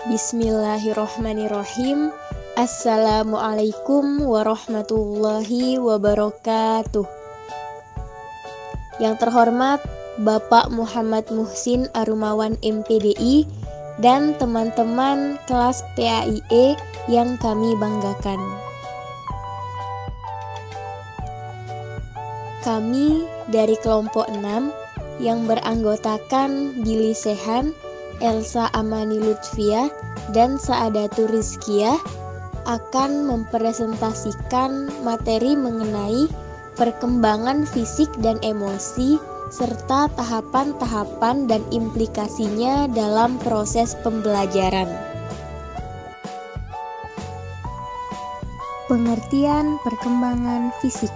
Bismillahirrohmanirrohim. Assalamualaikum warahmatullahi wabarakatuh. Yang terhormat Bapak Muhammad Muhsin Arumawan MPDI dan teman-teman kelas PAIE yang kami banggakan. Kami dari kelompok 6 yang beranggotakan Billy Sehan, Elsa Amani Lutfia, dan Saadatur Rizkiyah akan mempresentasikan materi mengenai perkembangan fisik dan emosi serta tahapan-tahapan dan implikasinya dalam proses pembelajaran. Pengertian perkembangan fisik.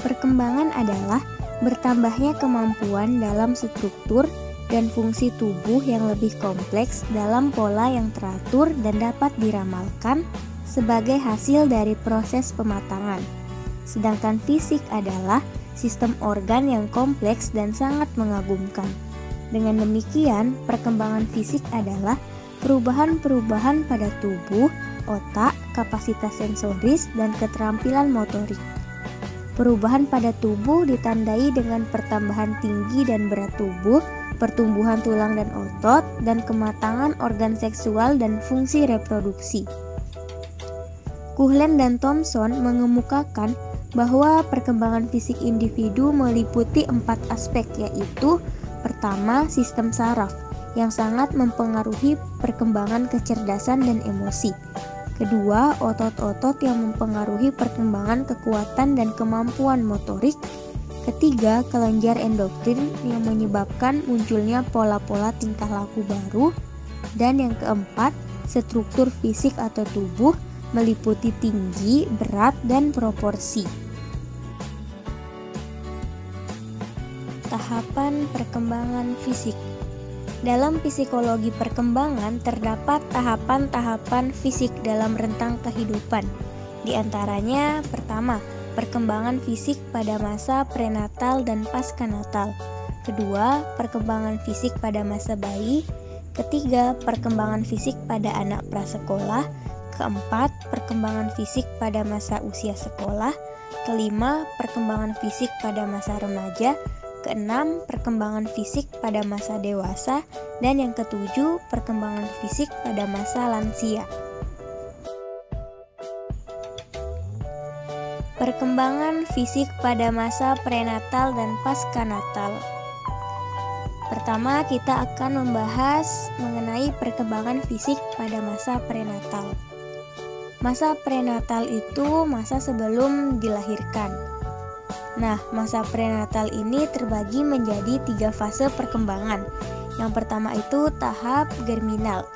Perkembangan adalah bertambahnya kemampuan dalam struktur dan fungsi tubuh yang lebih kompleks dalam pola yang teratur dan dapat diramalkan sebagai hasil dari proses pematangan. Sedangkan fisik adalah sistem organ yang kompleks dan sangat mengagumkan. Dengan demikian, perkembangan fisik adalah perubahan-perubahan pada tubuh, otak, kapasitas sensoris, dan keterampilan motorik. Perubahan pada tubuh ditandai dengan pertambahan tinggi dan berat tubuh, pertumbuhan tulang dan otot, dan kematangan organ seksual dan fungsi reproduksi. Kuhlen dan Thomson mengemukakan bahwa perkembangan fisik individu meliputi 4 aspek, yaitu pertama, sistem saraf yang sangat mempengaruhi perkembangan kecerdasan dan emosi. Kedua, otot-otot yang mempengaruhi perkembangan kekuatan dan kemampuan motorik. Ketiga, kelenjar endokrin yang menyebabkan munculnya pola-pola tingkah laku baru. Dan yang keempat, struktur fisik atau tubuh meliputi tinggi, berat, dan proporsi. Tahapan perkembangan fisik. Dalam psikologi perkembangan terdapat tahapan-tahapan fisik dalam rentang kehidupan. Di antaranya, pertama, perkembangan fisik pada masa prenatal dan paskanatal. Kedua, perkembangan fisik pada masa bayi. Ketiga, perkembangan fisik pada anak prasekolah. Keempat, perkembangan fisik pada masa usia sekolah. Kelima, perkembangan fisik pada masa remaja. Keenam, perkembangan fisik pada masa dewasa. Dan yang ketujuh, perkembangan fisik pada masa lansia. Perkembangan fisik pada masa prenatal dan paskanatal. Pertama, kita akan membahas mengenai perkembangan fisik pada masa prenatal. Masa prenatal itu masa sebelum dilahirkan. Nah, masa prenatal ini terbagi menjadi 3 fase perkembangan. Yang pertama itu tahap germinal.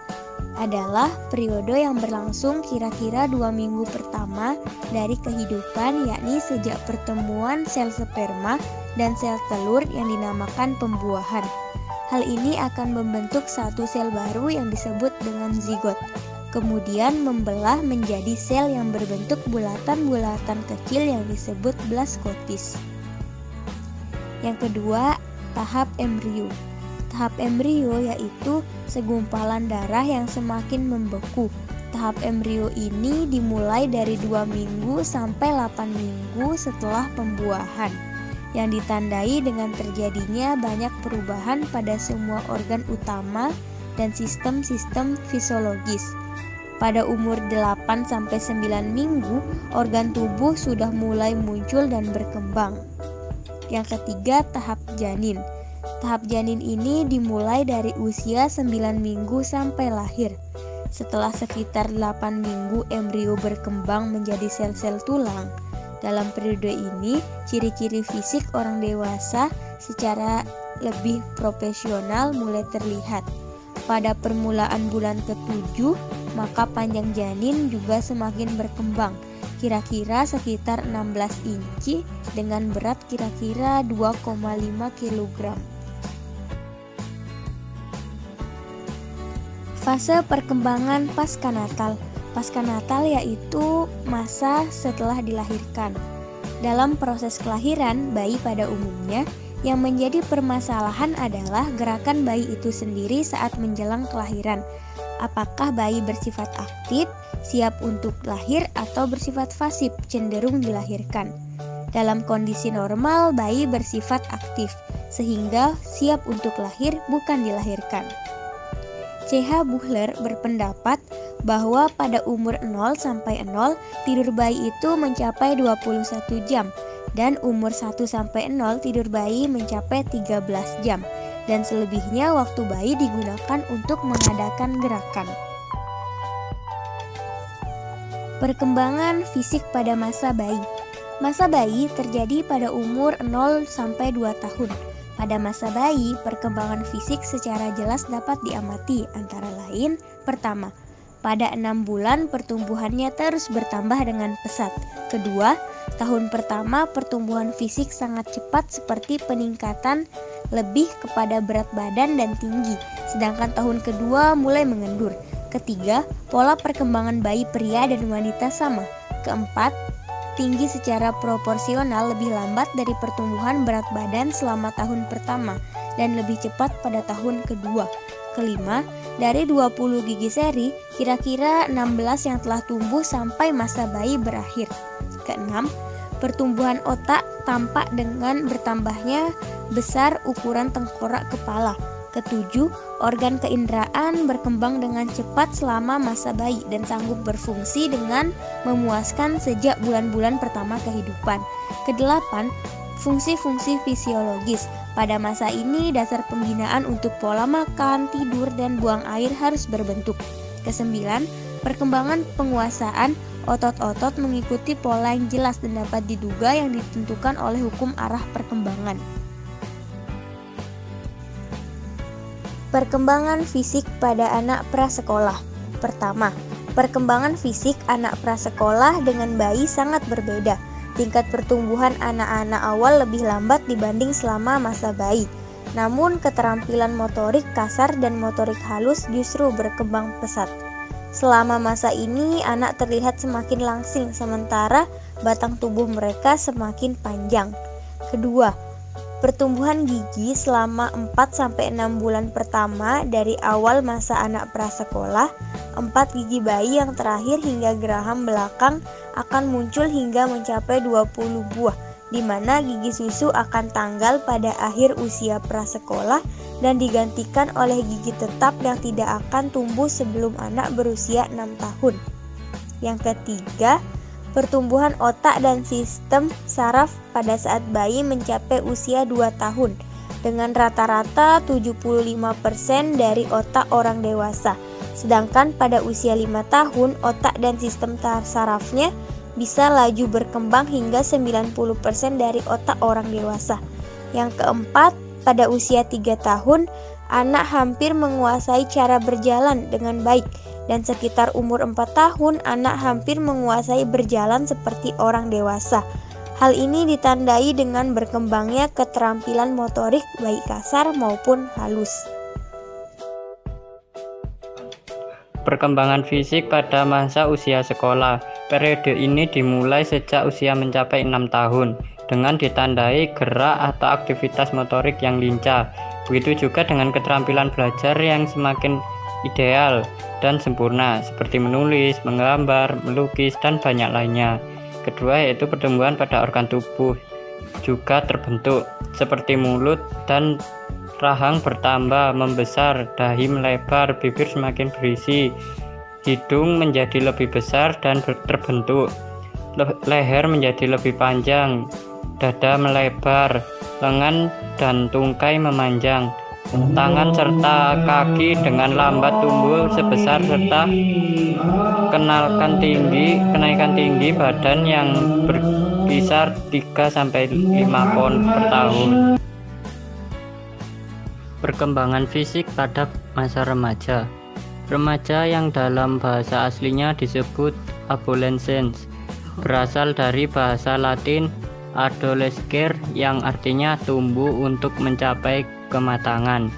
Adalah periode yang berlangsung kira-kira 2 minggu pertama dari kehidupan, yakni sejak pertemuan sel sperma dan sel telur yang dinamakan pembuahan. Hal ini akan membentuk satu sel baru yang disebut dengan zigot. Kemudian membelah menjadi sel yang berbentuk bulatan-bulatan kecil yang disebut blaskosis. Yang kedua, tahap embrio. Tahap embrio yaitu segumpalan darah yang semakin membeku. Tahap embrio ini dimulai dari 2 minggu sampai 8 minggu setelah pembuahan, yang ditandai dengan terjadinya banyak perubahan pada semua organ utama dan sistem-sistem fisiologis. Pada umur 8-9 minggu, organ tubuh sudah mulai muncul dan berkembang. Yang ketiga, tahap janin. Tahap janin ini dimulai dari usia 9 minggu sampai lahir. Setelah sekitar 8 minggu embrio berkembang menjadi sel-sel tulang. Dalam periode ini, ciri-ciri fisik orang dewasa secara lebih profesional mulai terlihat. Pada permulaan bulan ke-7, maka panjang janin juga semakin berkembang, kira-kira sekitar 16 inci dengan berat kira-kira 2,5 kg. Fase perkembangan paskanatal. Paskanatal yaitu masa setelah dilahirkan. Dalam proses kelahiran, bayi pada umumnya Yang menjadi permasalahan adalah gerakan bayi itu sendiri saat menjelang kelahiran. apakah bayi bersifat aktif, siap untuk lahir, atau bersifat pasif, cenderung dilahirkan. Dalam kondisi normal, bayi bersifat aktif, sehingga siap untuk lahir, bukan dilahirkan. C.H. Buhler berpendapat bahwa pada umur 0 sampai 0, tidur bayi itu mencapai 21 jam, dan umur 1 sampai 0 tidur bayi mencapai 13 jam, dan selebihnya waktu bayi digunakan untuk mengadakan gerakan. Perkembangan fisik pada masa bayi. Masa bayi terjadi pada umur 0 sampai 2 tahun. Pada masa bayi, perkembangan fisik secara jelas dapat diamati, antara lain: pertama, pada 6 bulan pertumbuhannya terus bertambah dengan pesat. Kedua, tahun pertama pertumbuhan fisik sangat cepat seperti peningkatan lebih kepada berat badan dan tinggi, sedangkan tahun kedua mulai mengendur. Ketiga, pola perkembangan bayi pria dan wanita sama. Keempat, tinggi secara proporsional lebih lambat dari pertumbuhan berat badan selama tahun pertama dan lebih cepat pada tahun kedua. Kelima, dari 20 gigi seri, kira-kira 16 yang telah tumbuh sampai masa bayi berakhir. Keenam, pertumbuhan otak tampak dengan bertambahnya besar ukuran tengkorak kepala. Ketujuh, organ keinderaan berkembang dengan cepat selama masa bayi dan sanggup berfungsi dengan memuaskan sejak bulan-bulan pertama kehidupan. Kedelapan, fungsi-fungsi fisiologis. Pada masa ini, dasar pembinaan untuk pola makan, tidur, dan buang air harus berbentuk. Kesembilan, perkembangan penguasaan otot-otot mengikuti pola yang jelas dan dapat diduga yang ditentukan oleh hukum arah perkembangan. Perkembangan fisik pada anak prasekolah. Pertama, perkembangan fisik anak prasekolah dengan bayi sangat berbeda. Tingkat pertumbuhan anak-anak awal lebih lambat dibanding selama masa bayi. Namun, keterampilan motorik kasar dan motorik halus justru berkembang pesat. Selama masa ini, anak terlihat semakin langsing, sementara batang tubuh mereka semakin panjang. Kedua, pertumbuhan gigi selama 4-6 bulan pertama dari awal masa anak prasekolah. 4 gigi bayi yang terakhir hingga geraham belakang akan muncul hingga mencapai 20 buah, di mana gigi susu akan tanggal pada akhir usia prasekolah dan digantikan oleh gigi tetap yang tidak akan tumbuh sebelum anak berusia 6 tahun. Yang ketiga, pertumbuhan otak dan sistem saraf pada saat bayi mencapai usia 2 tahun dengan rata-rata 75% dari otak orang dewasa. Sedangkan pada usia 5 tahun, otak dan sistem sarafnya bisa laju berkembang hingga 90% dari otak orang dewasa. Yang keempat, pada usia 3 tahun, anak hampir menguasai cara berjalan dengan baik. Dan sekitar umur 4 tahun, anak hampir menguasai berjalan seperti orang dewasa. Hal ini ditandai dengan berkembangnya keterampilan motorik baik kasar maupun halus. Perkembangan fisik pada masa usia sekolah. Periode ini dimulai sejak usia mencapai 6 tahun dengan ditandai gerak atau aktivitas motorik yang lincah. Begitu juga dengan keterampilan belajar yang semakin ideal dan sempurna seperti menulis, menggambar, melukis, dan banyak lainnya. Kedua yaitu pertumbuhan pada organ tubuh juga terbentuk seperti mulut dan rahang bertambah membesar, dahi melebar, bibir semakin berisi, hidung menjadi lebih besar dan terbentuk, leher menjadi lebih panjang, dada melebar, lengan dan tungkai memanjang, tangan serta kaki dengan lambat tumbuh sebesar serta kenaikan tinggi badan yang berkisar 3-5 pound per tahun. Perkembangan fisik pada masa remaja. Remaja yang dalam bahasa aslinya disebut adolescens berasal dari bahasa Latin adolescere yang artinya tumbuh untuk mencapai kematangan.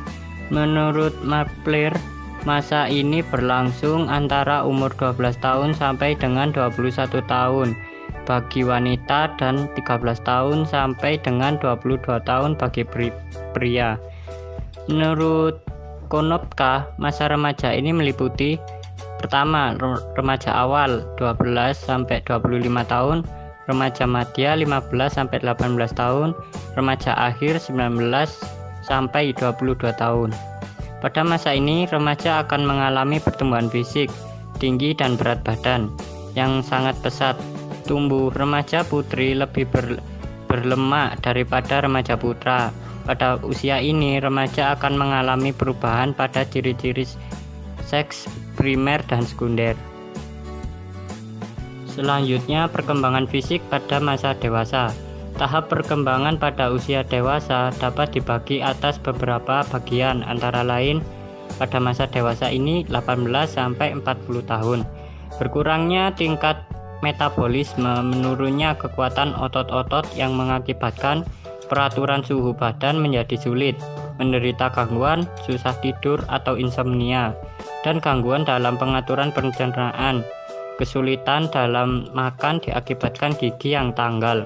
Menurut Mapler, masa ini berlangsung antara umur 12 tahun sampai dengan 21 tahun bagi wanita dan 13 tahun sampai dengan 22 tahun bagi pria. Menurut Konoppka, masa remaja ini meliputi pertama, remaja awal 12 sampai 25 tahun, remaja madya 15 sampai 18 tahun, remaja akhir 19 sampai 22 tahun. Pada masa ini, remaja akan mengalami pertumbuhan fisik, tinggi dan berat badan yang sangat pesat. Tumbuh remaja putri lebih berlemak daripada remaja putra. Pada usia ini, remaja akan mengalami perubahan pada ciri-ciri seks primer dan sekunder. Selanjutnya, perkembangan fisik pada masa dewasa. Tahap perkembangan pada usia dewasa dapat dibagi atas beberapa bagian, antara lain pada masa dewasa ini 18 sampai 40 tahun. Berkurangnya tingkat metabolisme, menurunnya kekuatan otot-otot yang mengakibatkan peraturan suhu badan menjadi sulit, menderita gangguan, susah tidur atau insomnia, dan gangguan dalam pengaturan pencernaan. Kesulitan dalam makan diakibatkan gigi yang tanggal.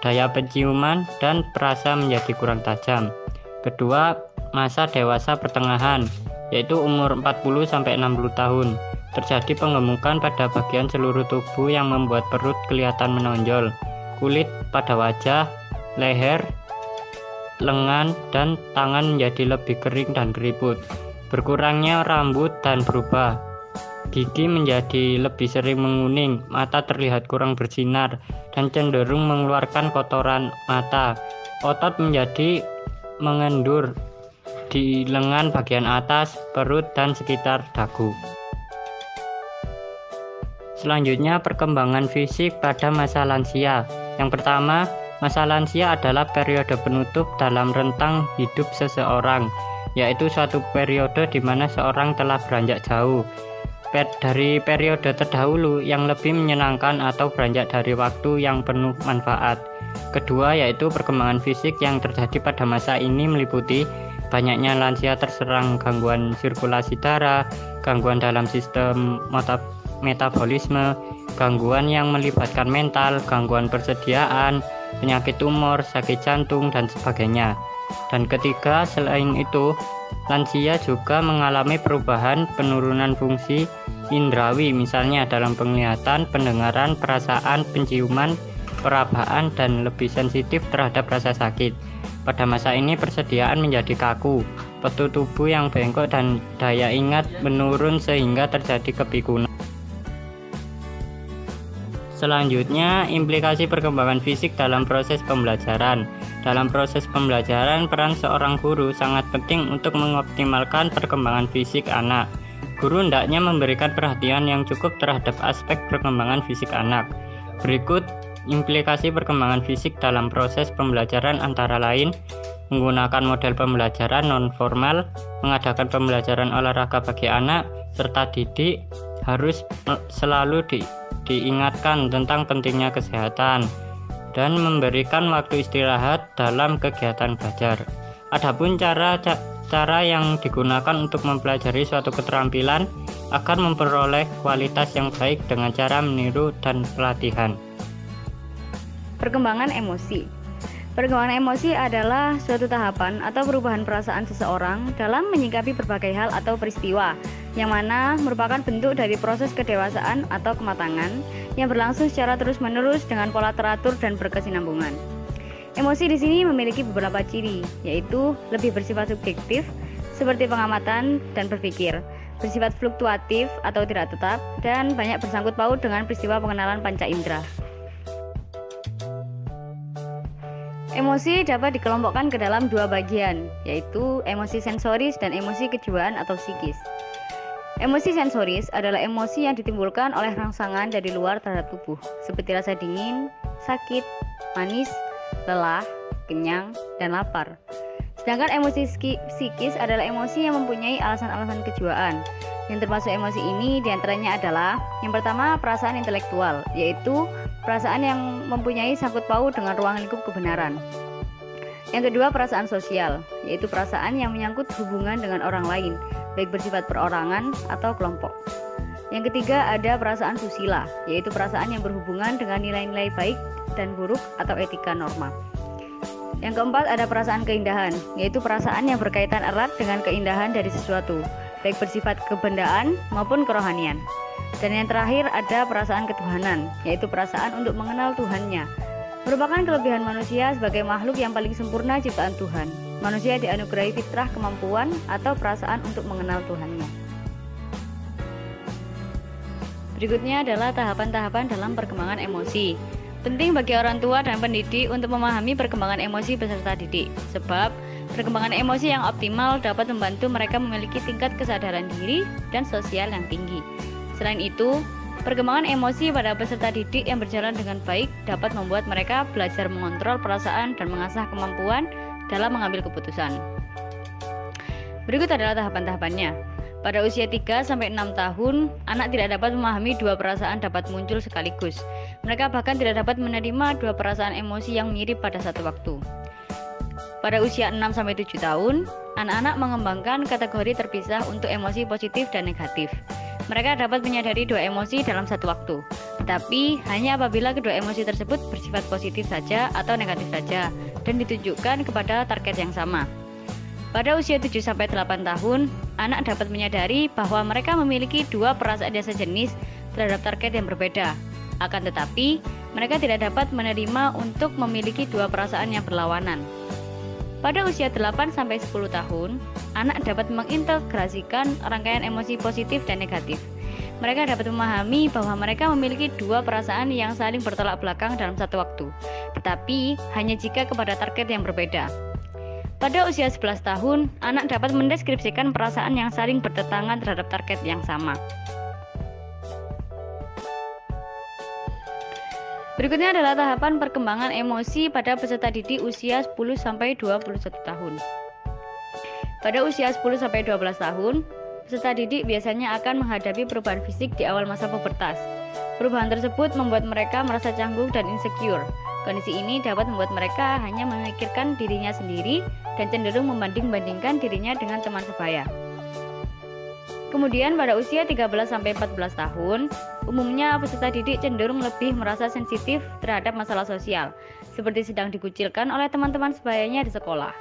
Daya penciuman dan perasa menjadi kurang tajam. Kedua, masa dewasa pertengahan, yaitu umur 40 sampai 60 tahun. Terjadi penggemukan pada bagian seluruh tubuh yang membuat perut kelihatan menonjol. Kulit pada wajah, leher, lengan, dan tangan menjadi lebih kering dan keriput. Berkurangnya rambut dan berubah. Gigi menjadi lebih sering menguning, mata terlihat kurang bersinar, dan cenderung mengeluarkan kotoran mata. Otot menjadi mengendur di lengan bagian atas, perut, dan sekitar dagu. Selanjutnya, perkembangan fisik pada masa lansia. Yang pertama, masa lansia adalah periode penutup dalam rentang hidup seseorang, yaitu suatu periode di mana seorang telah beranjak jauh dari periode terdahulu yang lebih menyenangkan atau beranjak dari waktu yang penuh manfaat. Kedua, yaitu perkembangan fisik yang terjadi pada masa ini meliputi banyaknya lansia terserang gangguan sirkulasi darah, gangguan dalam sistem metabolisme, gangguan yang melibatkan mental, gangguan persediaan, penyakit tumor, sakit jantung, dan sebagainya. Dan ketiga, selain itu, lansia juga mengalami perubahan penurunan fungsi indrawi, misalnya dalam penglihatan, pendengaran, perasaan, penciuman, perabaan, dan lebih sensitif terhadap rasa sakit. Pada masa ini persediaan menjadi kaku, postur tubuh yang bengkok, dan daya ingat menurun sehingga terjadi kepikunan. Selanjutnya, implikasi perkembangan fisik dalam proses pembelajaran. Dalam proses pembelajaran, peran seorang guru sangat penting untuk mengoptimalkan perkembangan fisik anak. Guru hendaknya memberikan perhatian yang cukup terhadap aspek perkembangan fisik anak. Berikut implikasi perkembangan fisik dalam proses pembelajaran antara lain: menggunakan model pembelajaran non-formal, mengadakan pembelajaran olahraga bagi anak, serta didik harus selalu diingatkan tentang pentingnya kesehatan dan memberikan waktu istirahat dalam kegiatan belajar. Adapun cara yang digunakan untuk mempelajari suatu keterampilan akan memperoleh kualitas yang baik dengan cara meniru dan pelatihan. Perkembangan emosi. Perkembangan emosi adalah suatu tahapan atau perubahan perasaan seseorang dalam menyikapi berbagai hal atau peristiwa, yang mana merupakan bentuk dari proses kedewasaan atau kematangan yang berlangsung secara terus-menerus dengan pola teratur dan berkesinambungan. Emosi di sini memiliki beberapa ciri, yaitu lebih bersifat subjektif, seperti pengamatan dan berpikir, bersifat fluktuatif atau tidak tetap, dan banyak bersangkut paut dengan peristiwa pengenalan panca indera. Emosi dapat dikelompokkan ke dalam dua bagian, yaitu emosi sensoris dan emosi kejiwaan atau psikis. Emosi sensoris adalah emosi yang ditimbulkan oleh rangsangan dari luar terhadap tubuh, seperti rasa dingin, sakit, manis, lelah, kenyang, dan lapar. Sedangkan emosi psikis adalah emosi yang mempunyai alasan-alasan kejiwaan. Yang termasuk emosi ini diantaranya adalah: yang pertama, perasaan intelektual, yaitu perasaan yang mempunyai sangkut paut dengan ruang lingkup kebenaran. Yang kedua, perasaan sosial, yaitu perasaan yang menyangkut hubungan dengan orang lain, baik bersifat perorangan atau kelompok. Yang ketiga, ada perasaan susila, yaitu perasaan yang berhubungan dengan nilai-nilai baik dan buruk atau etika norma. Yang keempat ada perasaan keindahan, yaitu perasaan yang berkaitan erat dengan keindahan dari sesuatu, baik bersifat kebendaan maupun kerohanian. Dan yang terakhir ada perasaan ketuhanan, yaitu perasaan untuk mengenal Tuhannya. Merupakan kelebihan manusia sebagai makhluk yang paling sempurna ciptaan Tuhan. Manusia dianugerahi fitrah kemampuan atau perasaan untuk mengenal Tuhannya. Berikutnya adalah tahapan-tahapan dalam perkembangan emosi. Penting bagi orang tua dan pendidik untuk memahami perkembangan emosi peserta didik, sebab perkembangan emosi yang optimal dapat membantu mereka memiliki tingkat kesadaran diri dan sosial yang tinggi. Selain itu, perkembangan emosi pada peserta didik yang berjalan dengan baik dapat membuat mereka belajar mengontrol perasaan dan mengasah kemampuan dalam mengambil keputusan. Berikut adalah tahapan-tahapannya. Pada usia 3-6 tahun, anak tidak dapat memahami dua perasaan dapat muncul sekaligus. Mereka bahkan tidak dapat menerima dua perasaan emosi yang mirip pada satu waktu. Pada usia 6-7 tahun, anak-anak mengembangkan kategori terpisah untuk emosi positif dan negatif. Mereka dapat menyadari dua emosi dalam satu waktu, tetapi hanya apabila kedua emosi tersebut bersifat positif saja atau negatif saja dan ditujukan kepada target yang sama. Pada usia 7-8 tahun, anak dapat menyadari bahwa mereka memiliki dua perasaan yang sejenis terhadap target yang berbeda. Akan tetapi, mereka tidak dapat menerima untuk memiliki dua perasaan yang berlawanan. Pada usia 8-10 tahun, anak dapat mengintegrasikan rangkaian emosi positif dan negatif. Mereka dapat memahami bahwa mereka memiliki dua perasaan yang saling bertolak belakang dalam satu waktu, tetapi hanya jika kepada target yang berbeda. Pada usia 11 tahun, anak dapat mendeskripsikan perasaan yang saling bertentangan terhadap target yang sama. Berikutnya adalah tahapan perkembangan emosi pada peserta didik usia 10-21 tahun. Pada usia 10-12 tahun, peserta didik biasanya akan menghadapi perubahan fisik di awal masa pubertas. Perubahan tersebut membuat mereka merasa canggung dan insecure. Kondisi ini dapat membuat mereka hanya memikirkan dirinya sendiri dan cenderung membanding-bandingkan dirinya dengan teman sebaya. Kemudian pada usia 13-14 tahun, umumnya peserta didik cenderung lebih merasa sensitif terhadap masalah sosial, seperti sedang dikucilkan oleh teman-teman sebayanya di sekolah.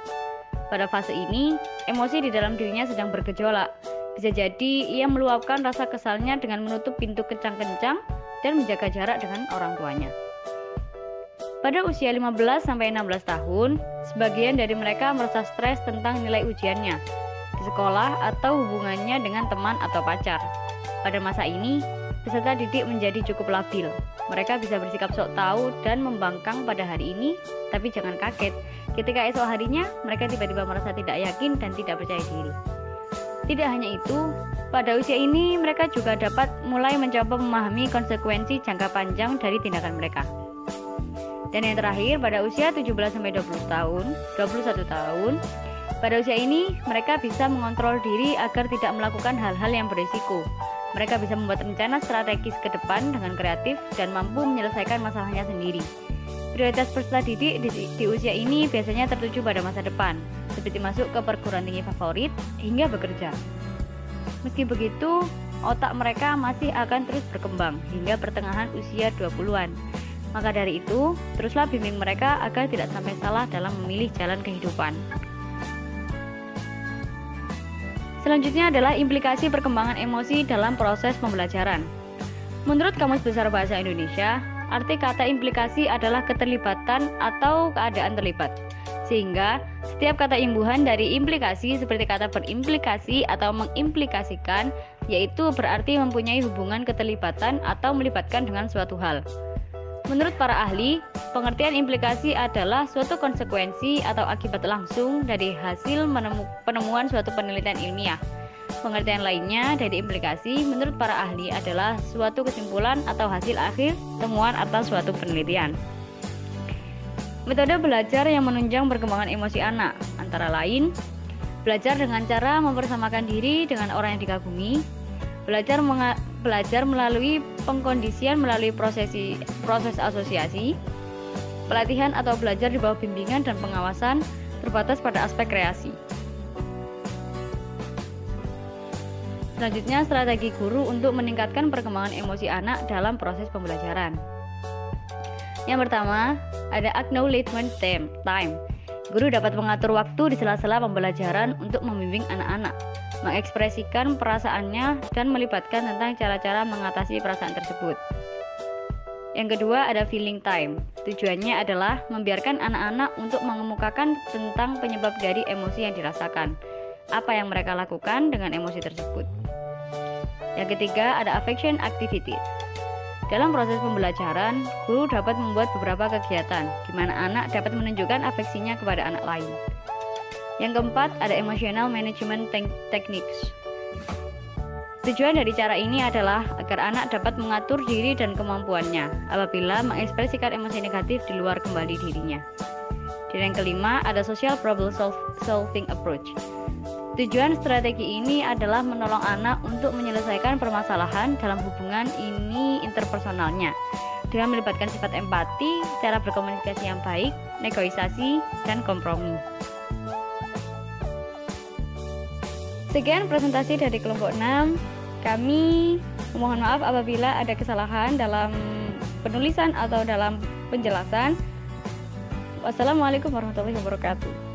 Pada fase ini, emosi di dalam dirinya sedang bergejolak. Bisa jadi ia meluapkan rasa kesalnya dengan menutup pintu kencang-kencang dan menjaga jarak dengan orang tuanya. Pada usia 15-16 tahun, sebagian dari mereka merasa stres tentang nilai ujiannya di sekolah atau hubungannya dengan teman atau pacar. Pada masa ini, peserta didik menjadi cukup labil. Mereka bisa bersikap sok tahu dan membangkang pada hari ini, tapi jangan kaget ketika esok harinya mereka tiba-tiba merasa tidak yakin dan tidak percaya diri. Tidak hanya itu, pada usia ini mereka juga dapat mulai mencoba memahami konsekuensi jangka panjang dari tindakan mereka. Dan yang terakhir, pada usia 17-21 tahun, pada usia ini mereka bisa mengontrol diri agar tidak melakukan hal-hal yang berisiko. Mereka bisa membuat rencana strategis ke depan dengan kreatif dan mampu menyelesaikan masalahnya sendiri. Prioritas peserta didik di usia ini biasanya tertuju pada masa depan, seperti masuk ke perguruan tinggi favorit hingga bekerja. Meski begitu, otak mereka masih akan terus berkembang hingga pertengahan usia 20-an. Maka dari itu, teruslah bimbing mereka agar tidak sampai salah dalam memilih jalan kehidupan. Selanjutnya adalah implikasi perkembangan emosi dalam proses pembelajaran. Menurut Kamus Besar Bahasa Indonesia, arti kata implikasi adalah keterlibatan atau keadaan terlibat. Sehingga, setiap kata imbuhan dari implikasi seperti kata berimplikasi atau mengimplikasikan, yaitu berarti mempunyai hubungan keterlibatan atau melibatkan dengan suatu hal. Menurut para ahli, pengertian implikasi adalah suatu konsekuensi atau akibat langsung dari hasil penemuan suatu penelitian ilmiah. Pengertian lainnya dari implikasi menurut para ahli adalah suatu kesimpulan atau hasil akhir temuan atas suatu penelitian. Metode belajar yang menunjang perkembangan emosi anak antara lain belajar dengan cara mempersamakan diri dengan orang yang dikagumi, belajar melalui pengkondisian melalui proses asosiasi, pelatihan atau belajar di bawah bimbingan dan pengawasan terbatas pada aspek kreasi. Selanjutnya, strategi guru untuk meningkatkan perkembangan emosi anak dalam proses pembelajaran. Yang pertama, ada acknowledgement time, Guru dapat mengatur waktu di sela-sela pembelajaran untuk membimbing anak-anak, mengekspresikan perasaannya, dan melibatkan tentang cara-cara mengatasi perasaan tersebut. Yang kedua ada feeling time. Tujuannya adalah membiarkan anak-anak untuk mengemukakan tentang penyebab dari emosi yang dirasakan, apa yang mereka lakukan dengan emosi tersebut. Yang ketiga ada affection activities. Dalam proses pembelajaran, guru dapat membuat beberapa kegiatan di mana anak dapat menunjukkan afeksinya kepada anak lain. Yang keempat, ada emotional management techniques. Tujuan dari cara ini adalah agar anak dapat mengatur diri dan kemampuannya apabila mengekspresikan emosi negatif di luar kembali dirinya. Dan yang kelima, ada social problem solving approach. Tujuan strategi ini adalah menolong anak untuk menyelesaikan permasalahan dalam hubungan ini interpersonalnya dengan melibatkan sifat empati, cara berkomunikasi yang baik, negosiasi, dan kompromi. Sekian presentasi dari kelompok 6. Kami mohon maaf apabila ada kesalahan dalam penulisan atau dalam penjelasan. Wassalamualaikum warahmatullahi wabarakatuh.